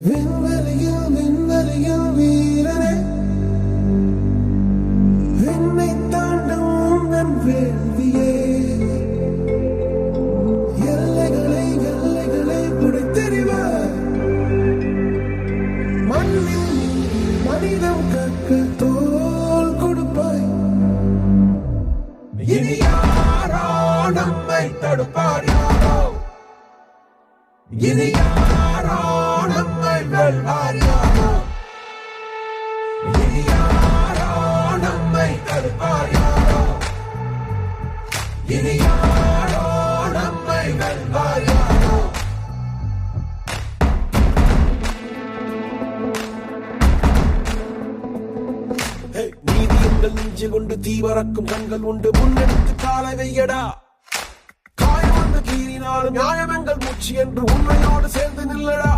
விண்வெளியில் விண்வெளியில் வீரனே, விண்ணை தாண்டும் நன் வேள்வியே, எல்லைகளை எல்லைகளை புடைத்தெறிவாய், மண்ணில் மனிதம் கற்க தோல் கொடுப்பாய். இனி யாரோ நம்மை தடுப்பார் யாரோ, இனி யாரோ நம்மை வெல்வார் யாரோ, இனி யாரோ நம்மை தடுப்பார் யாரோ, இனி யாரோ நம்மை வெல்வார் யாரோ. நீதி எங்கள் நெஞ்சில் கொண்டு தீவரக்கும் கண்கள் உண்டு, முன்னெடுத்து காலை வையடா. காயம் வந்து கீறினாலும் நியாயம் எங்கள் மூச்சு என்று உண்மையோடு சேர்ந்து நில்லடா.